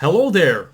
Hello there!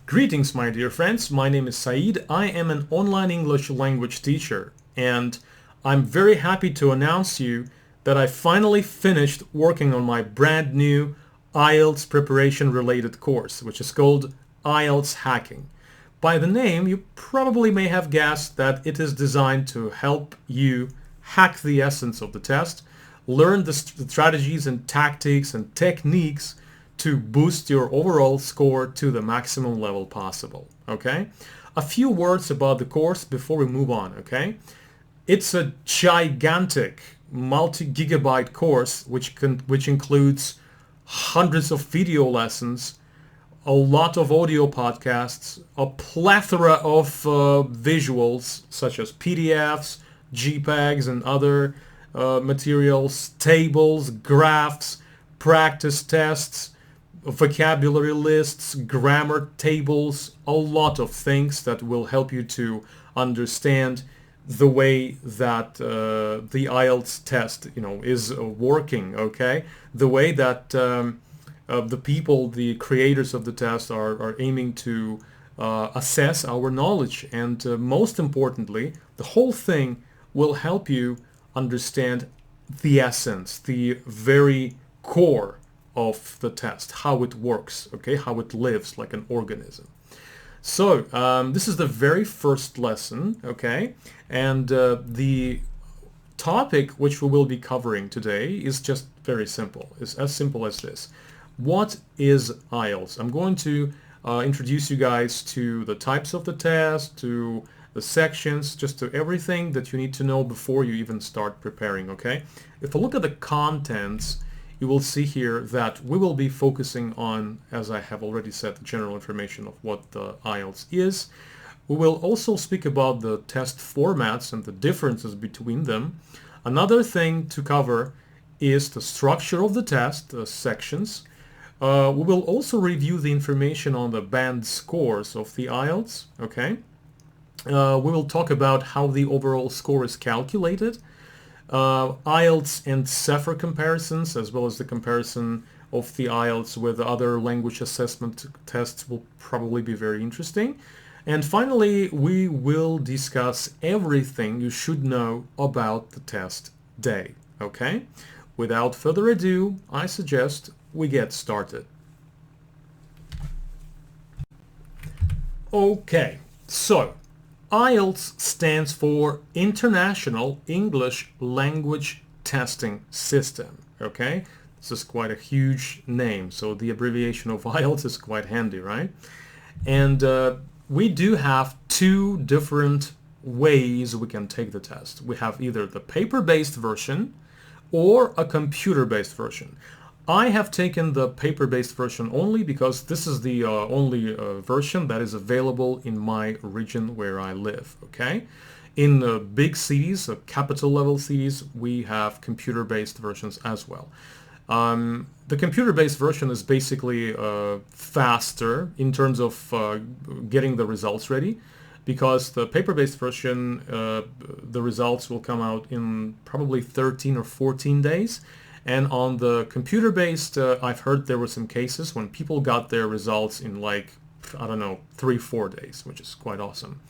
Greetings, my dear friends. My name is Saeed. I am an online English language teacher, and I'm very happy to announce you that I finally finished working on my brand new IELTS preparation related course, which is called IELTS Hacking. By the name, you probably may have guessed that it is designed to help you hack the essence of the test, learn the strategies and tactics and techniques to boost your overall score to the maximum level possible. Okay? A few words about the course before we move on. Okay? It's a gigantic multi-gigabyte course which includes hundreds of video lessons, a lot of audio podcasts, a plethora of visuals such as PDFs, JPEGs and other materials, tables, graphs, practice tests, vocabulary lists, grammar tables, a lot of things that will help you to understand the way that the IELTS test, is working, okay? The way that the people, the creators of the test are aiming to assess our knowledge. And most importantly, the whole thing will help you understand the essence, the very core of the test, how it works, okay, how it lives like an organism. So this is the very first lesson, okay, and the topic which we will be covering today is just very simple. It's as simple as this. What is IELTS? I'm going to introduce you guys to the types of the test, to the sections, just to everything that you need to know before you even start preparing, okay? If I look at the contents, you will see here that we will be focusing on, as I have already said, the general information of what the IELTS is. We will also speak about the test formats and the differences between them. Another thing to cover is the structure of the test, the sections. We will also review the information on the band scores of the IELTS, okay? We will talk about how the overall score is calculated. IELTS and CEFR comparisons, as well as the comparison of the IELTS with other language assessment tests, will probably be very interesting. And finally, we will discuss everything you should know about the test day. Okay? Without further ado, I suggest we get started. Okay, so IELTS stands for International English Language Testing System, okay? This is quite a huge name, so the abbreviation of IELTS is quite handy, right? And we do have two different ways we can take the test. We have either the paper-based version or a computer-based version. I have taken the paper-based version only because this is the only version that is available in my region where I live, okay? In big cities, capital level cities, we have computer-based versions as well. The computer-based version is basically faster in terms of getting the results ready, because the paper-based version, the results will come out in probably 13 or 14 days. And on the computer-based, I've heard there were some cases when people got their results in 3-4 days, which is quite awesome.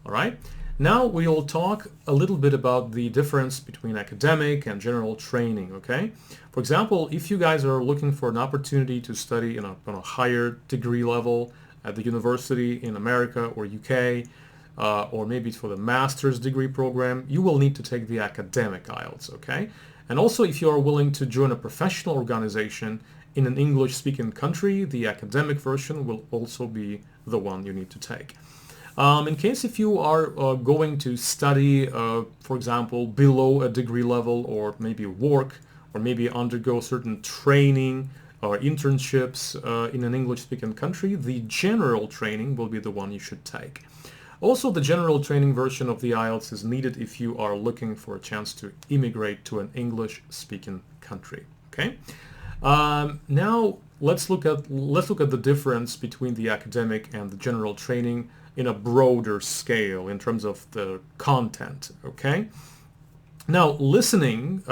All right. Now we'll talk a little bit about the difference between academic and general training, okay? For example, if you guys are looking for an opportunity to study on a higher degree level at the university in America or UK, or maybe for the master's degree program, you will need to take the academic IELTS, okay? And also, if you are willing to join a professional organization in an English-speaking country, the academic version will also be the one you need to take. In case if you are going to study, for example, below a degree level, or maybe work, or maybe undergo certain training or internships in an English-speaking country, the general training will be the one you should take. Also, the general training version of the IELTS is needed if you are looking for a chance to immigrate to an English-speaking country. Okay. Now let's look at the difference between the academic and the general training in a broader scale in terms of the content. Okay. Now, listening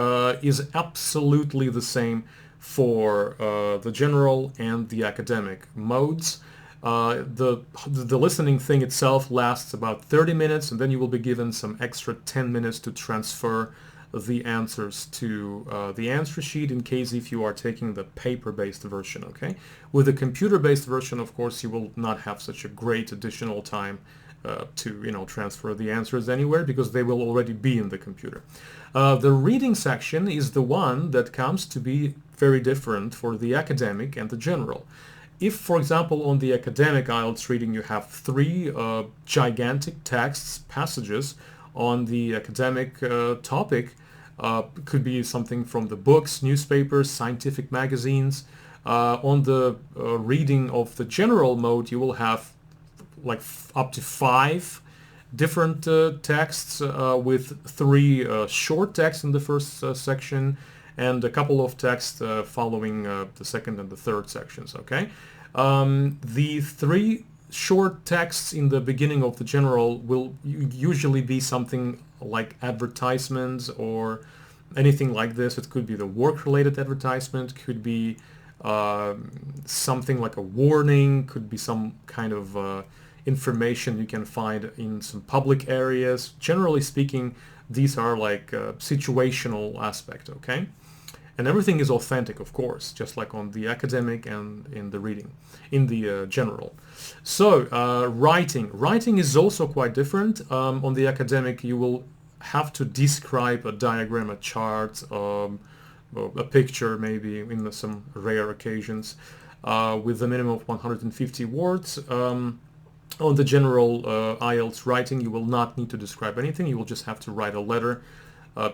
is absolutely the same for the general and the academic modes. The listening thing itself lasts about 30 minutes, and then you will be given some extra 10 minutes to transfer the answers to the answer sheet in case if you are taking the paper-based version, okay? With the computer-based version, of course, you will not have such a great additional time to transfer the answers anywhere because they will already be in the computer. The reading section is the one that comes to be very different for the academic and the general. If, for example, on the academic IELTS reading you have three gigantic texts, passages on the academic topic, could be something from the books, newspapers, scientific magazines. On the reading of the general mode, you will have like up to 5 different texts with 3 short texts in the first section and a couple of texts following the second and the third sections, okay? The 3 short texts in the beginning of the general will usually be something like advertisements or anything like this. It could be the work-related advertisement, could be something like a warning, could be some kind of information you can find in some public areas. Generally speaking, these are like situational aspect, okay? And everything is authentic, of course, just like on the academic and in the reading, in the general. So writing. Writing is also quite different. On the academic, you will have to describe a diagram, a chart, a picture maybe in some rare occasions with a minimum of 150 words. On the general IELTS writing, you will not need to describe anything. You will just have to write a letter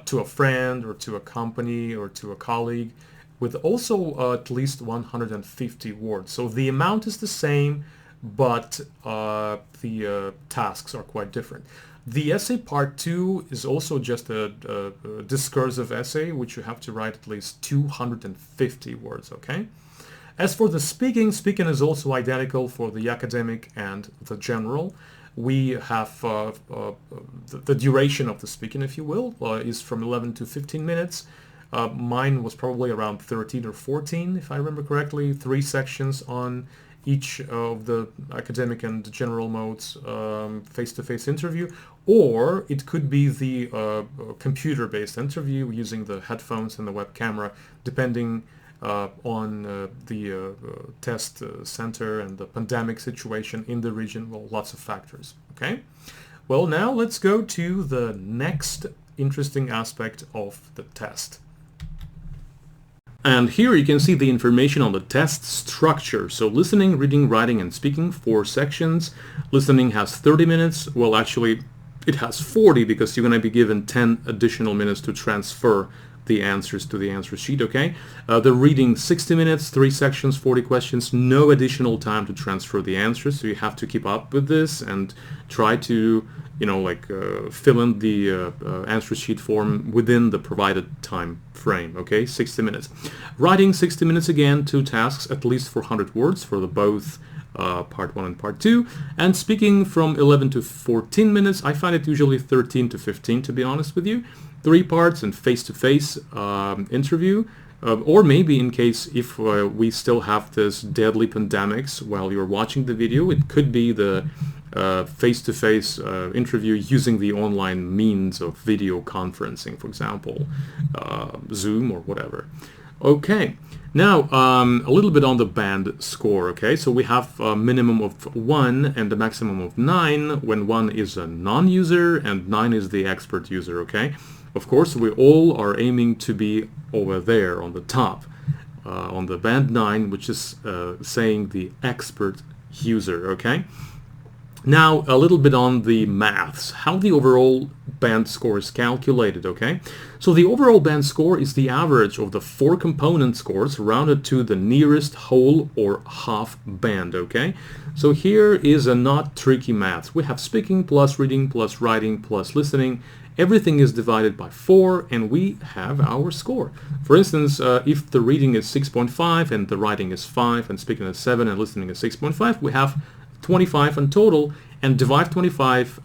to a friend or to a company or to a colleague with also at least 150 words. So the amount is the same, but the tasks are quite different. The essay part 2 is also just a discursive essay, which you have to write at least 250 words, okay? As for the speaking is also identical for the academic and the general. We have the duration of the speaking, if you will, is from 11 to 15 minutes. Mine was probably around 13 or 14, if I remember correctly. 3 sections on each of the academic and general modes face-to-face interview, or it could be the computer-based interview using the headphones and the web camera, depending on the test center and the pandemic situation in the region. Well, lots of factors, okay? Well, now let's go to the next interesting aspect of the test. And here you can see the information on the test structure. So listening, reading, writing, and speaking, 4 sections. Listening has 30 minutes. Well, actually, it has 40 because you're going to be given 10 additional minutes to transfer the answers to the answer sheet, okay? The reading, 60 minutes, 3 sections, 40 questions, no additional time to transfer the answers, so you have to keep up with this and try to, fill in the answer sheet form within the provided time frame, okay? 60 minutes. Writing, 60 minutes again, 2 tasks, at least 400 words for the both part 1 and part 2, and speaking from 11 to 14 minutes. I find it usually 13 to 15, to be honest with you. 3 parts and face-to-face interview, or maybe in case if we still have this deadly pandemics while you're watching the video, it could be the face-to-face interview using the online means of video conferencing, for example, Zoom or whatever. Okay, now a little bit on the band score, okay? So we have a minimum of 1 and a maximum of 9 when 1 is a non-user and 9 is the expert user, okay? Of course, we all are aiming to be over there on the top, on the band 9, which is saying the expert user, okay? Now, a little bit on the maths, how the overall band score is calculated, okay? So the overall band score is the average of the 4 component scores rounded to the nearest whole or half band, okay? So here is a not tricky math. We have speaking plus reading plus writing plus listening. Everything is divided by 4 and we have our score. For instance, if the reading is 6.5 and the writing is 5 and speaking is 7 and listening is 6.5, we have 25 in total, and divide 25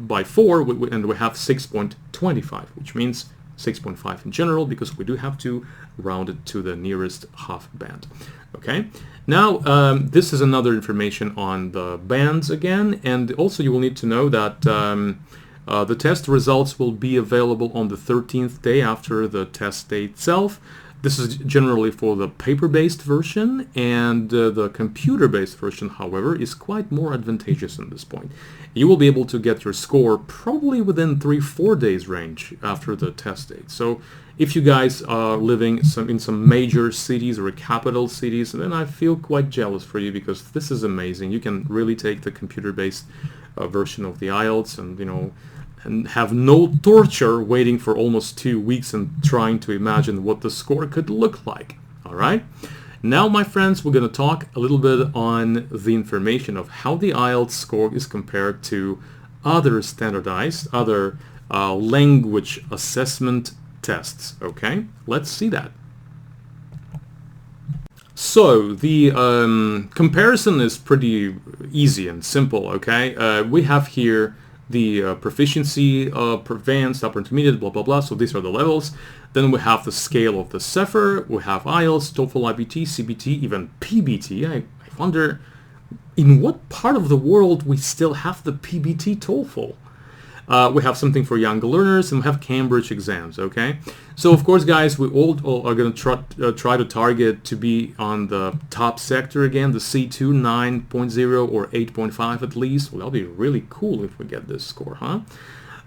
by 4 and we have 6.25, which means 6.5 in general, because we do have to round it to the nearest half band. Okay, now this is another information on the bands again, and also you will need to know that the test results will be available on the 13th day after the test day itself. This is generally for the paper-based version, and the computer-based version, however, is quite more advantageous at this point. You will be able to get your score probably within 3-4 days range after the test date. So if you guys are living in some major cities or capital cities, then I feel quite jealous for you, because this is amazing. You can really take the computer-based version of the IELTS and, you know, and have no torture waiting for almost 2 weeks and trying to imagine what the score could look like. All right. Now, my friends, we're going to talk a little bit on the information of how the IELTS score is compared to other standardized, other language assessment tests. Okay, let's see that. So the comparison is pretty easy and simple. Okay, we have here the proficiency, advanced, upper intermediate, blah blah blah. So these are the levels. Then we have the scale of the CEFR. We have IELTS, TOEFL, IBT, CBT, even PBT. I wonder in what part of the world we still have the PBT TOEFL. We have something for younger learners, and we have Cambridge exams. Okay, so of course, guys, we all are going to try to target to be on the top sector again, the C2 9.0 or 8.5 at least. Well, that'll be really cool if we get this score, huh?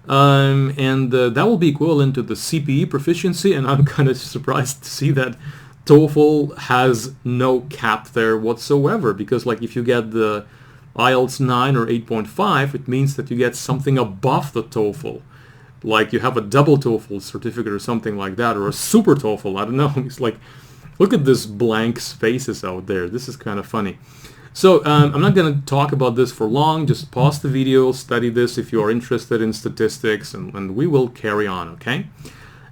And that will be equivalent to the CPE proficiency, and I'm kind of surprised to see that TOEFL has no cap there whatsoever, because like if you get the IELTS 9 or 8.5, it means that you get something above the TOEFL. Like you have a double TOEFL certificate or something like that, or a super TOEFL, I don't know. It's like, look at this blank spaces out there. This is kind of funny. So I'm not going to talk about this for long. Just pause the video, study this if you are interested in statistics, and we will carry on, okay?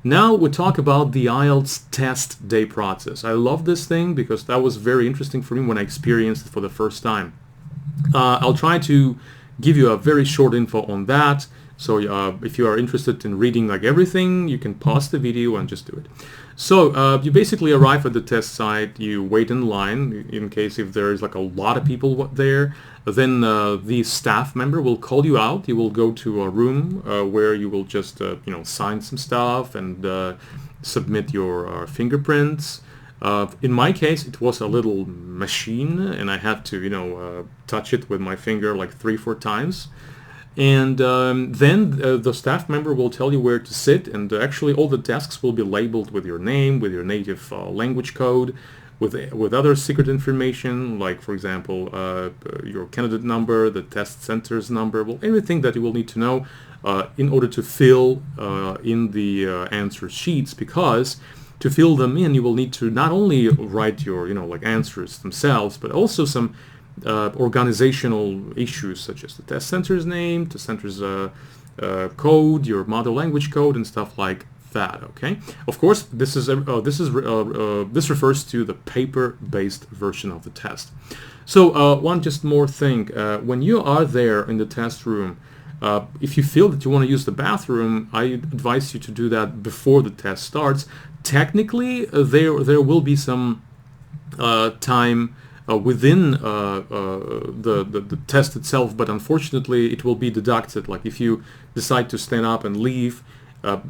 Now we talk about the IELTS test day process. I love this thing because that was very interesting for me when I experienced it for the first time. I'll try to give you a very short info on that. So if you are interested in reading like everything, you can pause the video and just do it. So you basically arrive at the test site, you wait in line in case if there is like a lot of people there. Then the staff member will call you out. You will go to a room where you will just sign some stuff and submit your fingerprints. In my case, it was a little machine, and I had to touch it with my finger like 3-4 times. And then the staff member will tell you where to sit, and actually all the desks will be labeled with your name, with your native language code, with other secret information, like for example your candidate number, the test center's number, well, everything that you will need to know in order to fill in the answer sheets, because to fill them in you will need to not only write your answers themselves, but also some organizational issues such as the test center's name, the center's code, your mother language code, and stuff like that. Okay. Of course, this refers to the paper-based version of the test. So one just more thing: when you are there in the test room, if you feel that you want to use the bathroom, I advise you to do that before the test starts. Technically, there will be some time within the test itself, but unfortunately it will be deducted. Like if you decide to stand up and leave,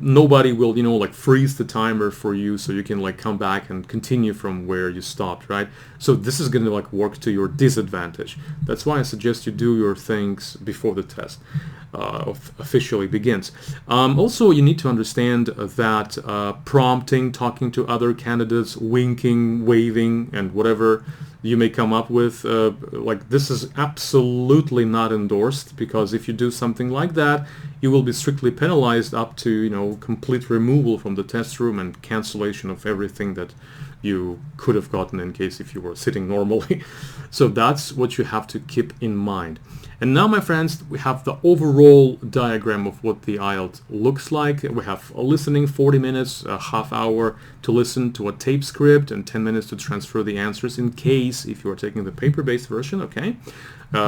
nobody will freeze the timer for you, so you can come back and continue from where you stopped, right? So this is going to work to your disadvantage. That's why I suggest you do your things before the test officially begins. Also, you need to understand that prompting, talking to other candidates, winking, waving, and whatever you may come up with, this is absolutely not endorsed, because if you do something like that, you will be strictly penalized up to complete removal from the test room and cancellation of everything that you could have gotten in case if you were sitting normally. So that's what you have to keep in mind. And now, my friends, we have the overall diagram of what the IELTS looks like. We have a listening 40 minutes, a half hour to listen to a tape script, and 10 minutes to transfer the answers in case if you are taking the paper-based version, okay?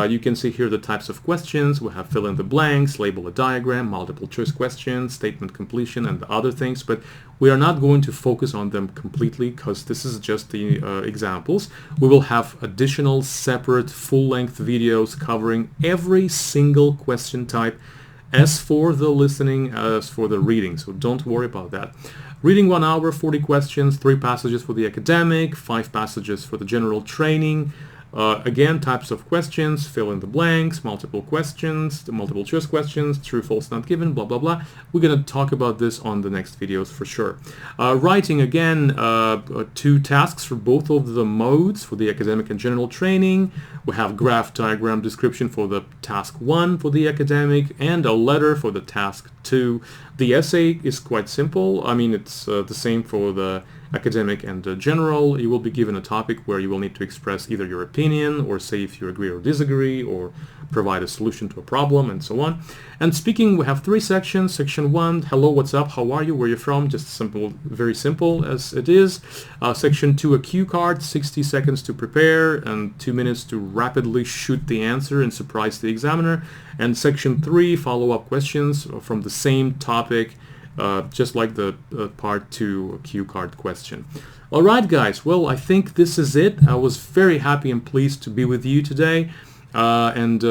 You can see here the types of questions. We have fill in the blanks, label a diagram, multiple choice questions, statement completion, and other things, but we are not going to focus on them completely because this is just the examples. We will have additional separate full-length videos covering every single question type as for the listening as for the reading, so don't worry about that. Reading 1 hour, 40 questions, 3 passages for the academic, 5 passages for the general training. Again, types of questions, fill in the blanks, multiple questions, the multiple choice questions, true, false, not given, blah, blah, blah. We're going to talk about this on the next videos for sure. Writing, again, 2 tasks for both of the modes for the academic and general training. We have graph diagram description for the task 1 for the academic and a letter for the task 2. The essay is quite simple. I mean, it's the same for the academic and general. You will be given a topic where you will need to express either your opinion or say if you agree or disagree or provide a solution to a problem and so on. And speaking, we have 3 sections. Section 1, hello, what's up, how are you, where you're from, just simple, very simple as it is. Section 2, a cue card, 60 seconds to prepare and 2 minutes to rapidly shoot the answer and surprise the examiner. And section 3, follow-up questions from the same topic, just like the part 2 cue card question. Alright guys, well, I think this is it. I was very happy and pleased to be with you today. And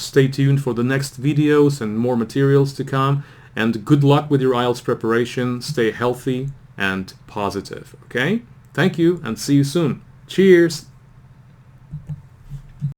stay tuned for the next videos and more materials to come. And good luck with your IELTS preparation. Stay healthy and positive, okay? Thank you and see you soon. Cheers!